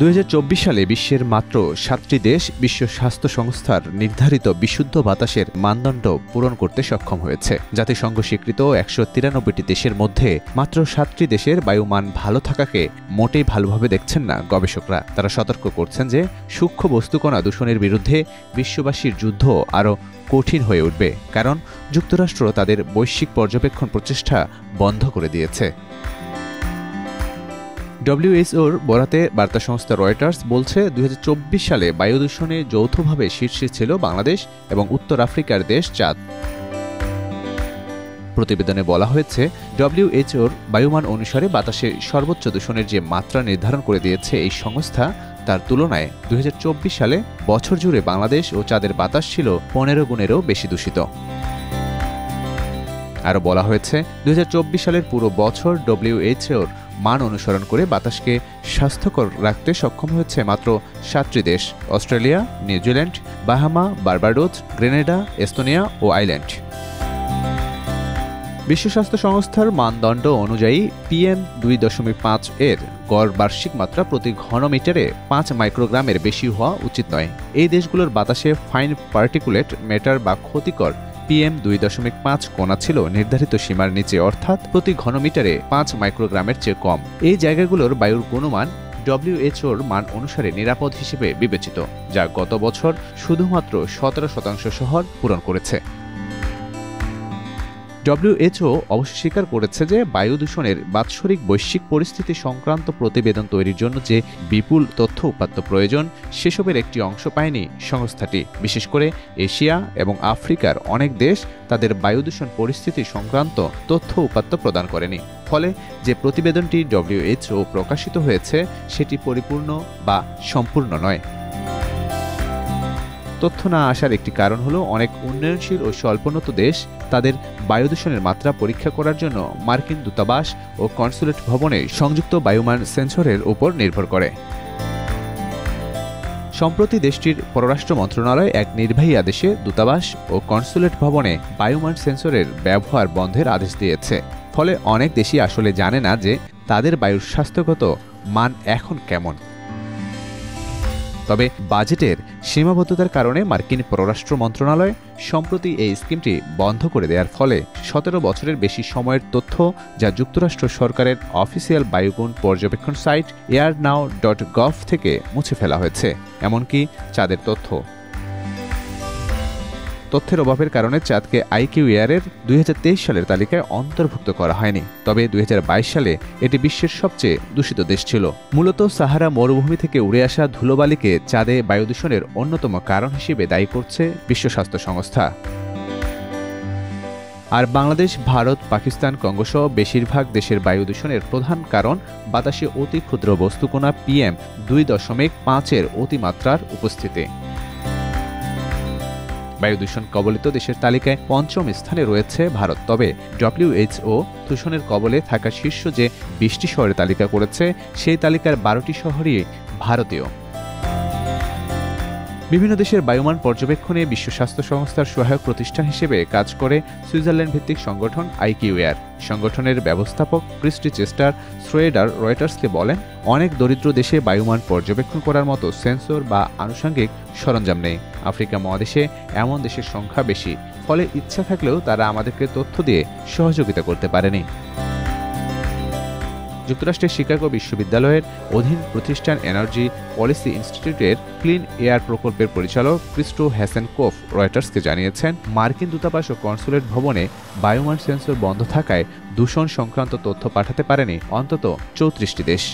2024 সালে বিশ্বের মাত্র 7টি দেশ বিশ্ব স্বাস্থ্য সংস্থার নির্ধারিত বিশুদ্ধ বাতাসের মানদণ্ড পূরণ করতে সক্ষম হয়েছে। জাতিসংঘ স্বীকৃত 193টি দেশের মধ্যে মাত্র 7টি দেশের বায়ুমান ভালো থাকাকে মোটেই ভালোভাবে দেখছেন না গবেষকরা। তারা সতর্ক করছেন যে সূক্ষ্ম বস্তুকণা দূষণের বিরুদ্ধে বিশ্ববাসীর যুদ্ধ আরও কঠিন হয়ে উঠবে, কারণ যুক্তরাষ্ট্র তাদের বৈশ্বিক পর্যবেক্ষণ প্রচেষ্টা বন্ধ করে দিয়েছে। ডব্লিউএইচওর বরাতে বার্তা সংস্থা রয়টার্স বলছে, 2024 সালে বায়ু দূষণে যৌথভাবে শীর্ষে ছিল বাংলাদেশ এবং উত্তর আফ্রিকার দেশ চাদ। প্রতিবেদনে বলা হয়েছে, ডব্লিউএইচওর বায়ুমান অনুসারে বাতাসে সর্বোচ্চ দূষণের যে মাত্রা নির্ধারণ করে দিয়েছে এই সংস্থা, তার তুলনায় 2024 সালে বছর জুড়ে বাংলাদেশ ও চাঁদের বাতাস ছিল 15 গুণেরও বেশি দূষিত। আরও বলা হয়েছে, 2024 সালের পুরো বছর ডব্লিউএইচওর মান অনুসরণ করে বাতাসকে স্বাস্থ্যকর রাখতে সক্ষম হয়েছে মাত্র 7টি দেশ: Australia, New Zealand, Bahama, Barbados, Grenada, Estonia ও আইল্যান্ড। বিশ্ব স্বাস্থ্য সংস্থার মানদণ্ড অনুযায়ী PM 2.5 এর গড় বার্ষিক মাত্রা প্রতি ঘনমিটারে 5 মাইক্রোগ্রামের বেশি হওয়া উচিত নয়। এই দেশগুলোর বাতাসে ফাইন পার্টিকুলেট ম্যাটার বা ক্ষতিকর PM 2.5 কণা ছিল নির্ধারিত সীমার নিচে, অর্থাৎ প্রতি ঘনমিটারে 5 মাইক্রোগ্রামের চেয়ে কম। এই জায়গাগুলোর বায়ুর গুণমান ডব্লিউএইচওর মান অনুসারে নিরাপদ হিসেবে বিবেচিত, যা গত বছর শুধুমাত্র 17% শহর পূরণ করেছে। ডব্লিউএইচও অবশ্য স্বীকার করেছে যে বায়ু দূষণের বাৎসরিক বৈশ্বিক পরিস্থিতি সংক্রান্ত প্রতিবেদন তৈরির জন্য যে বিপুল তথ্য উপাত্ত প্রয়োজন, সেসবের একটি অংশ পায়নি সংস্থাটি। বিশেষ করে এশিয়া এবং আফ্রিকার অনেক দেশ তাদের বায়ু দূষণ পরিস্থিতি সংক্রান্ত তথ্য উপাত্ত প্রদান করেনি। ফলে যে প্রতিবেদনটি ডব্লিউএইচও প্রকাশিত হয়েছে সেটি পরিপূর্ণ বা সম্পূর্ণ নয়। তথ্য না আসার একটি কারণ হলো, অনেক উন্নয়নশীল ও স্বল্পোন্নত দেশ তাদের বায়ু দূষণের মাত্রা পরীক্ষা করার জন্য মার্কিন দূতাবাস ও কনসুলেট ভবনে সংযুক্ত বায়ুমান সেন্সরের উপর নির্ভর করে। সম্প্রতি দেশটির পররাষ্ট্র মন্ত্রণালয় এক নির্বাহী আদেশে দূতাবাস ও কনসুলেট ভবনে বায়ুমান সেন্সরের ব্যবহার বন্ধের আদেশ দিয়েছে। ফলে অনেক দেশই আসলে জানে না যে তাদের বায়ুর স্বাস্থ্যগত মান এখন কেমন। তবে বাজেটের সীমাবদ্ধতার কারণে মার্কিন পররাষ্ট্র মন্ত্রণালয় সম্প্রতি এই স্কিমটি বন্ধ করে দেওয়ার ফলে 17 বছরের বেশি সময়ের তথ্য, যা যুক্তরাষ্ট্র সরকারের অফিসিয়াল বায়ুগুণ পর্যবেক্ষণ সাইট airnow.gov থেকে মুছে ফেলা হয়েছে, এমনকি চাঁদের তথ্যের অভাবের কারণে চাঁদকে IQAR-এর 2023 সালের তালিকায় অন্তর্ভুক্ত করা হয়নি। তবে 2022 সালে এটি বিশ্বের সবচেয়ে দূষিত দেশ ছিল। মূলত সাহারা মরুভূমি থেকে উড়ে আসা ধুলোবালিকে চাঁদে বায়ু দূষণের অন্যতম কারণ হিসেবে দায়ী করছে বিশ্ব স্বাস্থ্য সংস্থা। আর বাংলাদেশ, ভারত, পাকিস্তান, কঙ্গো সহ বেশিরভাগ দেশের বায়ু দূষণের প্রধান কারণ বাতাসে অতি ক্ষুদ্র বস্তুকণা PM 2.5 এর অতিমাত্রার উপস্থিতি। বায়ু দূষণ কবলিত দেশের তালিকায় 5ম স্থানে রয়েছে ভারত। তবে ডব্লিউএইচও দূষণের কবলে থাকা শীর্ষ যে 20টি শহরের তালিকা করেছে, সেই তালিকার 12টি শহরই ভারতীয়। বিভিন্ন দেশের বায়ুমান পর্যবেক্ষণে বিশ্ব স্বাস্থ্য সংস্থার সহায়ক প্রতিষ্ঠান হিসেবে কাজ করে সুইজারল্যান্ড ভিত্তিক সংগঠন IQAR। সংগঠনের ব্যবস্থাপক ক্রিস্টি চেস্টার শ্রোয়েডার রয়টার্সকে বলেন, অনেক দরিদ্র দেশে বায়ুমান পর্যবেক্ষণ করার মতো সেন্সর বা আনুষঙ্গিক সরঞ্জাম নেই। আফ্রিকা মহাদেশে এমন দেশের সংখ্যা বেশি, ফলে ইচ্ছা থাকলেও তারা আমাদেরকে তথ্য দিয়ে সহযোগিতা করতে পারেনি। যুক্তরাষ্ট্রের শিকাগো বিশ্ববিদ্যালয়ের অধীন প্রতিষ্ঠান এনার্জি পলিসি ইনস্টিটিউটের ক্লিন এয়ার প্রকল্পের পরিচালক ক্রিস্টো হ্যাসেনকোফ রয়টার্সকে জানিয়েছেন, মার্কিন দূতাবাস ও কনসুলেট ভবনে বায়ুমান সেন্সর বন্ধ থাকায় দূষণ সংক্রান্ত তথ্য পাঠাতে পারেনি অন্তত 34টি দেশ।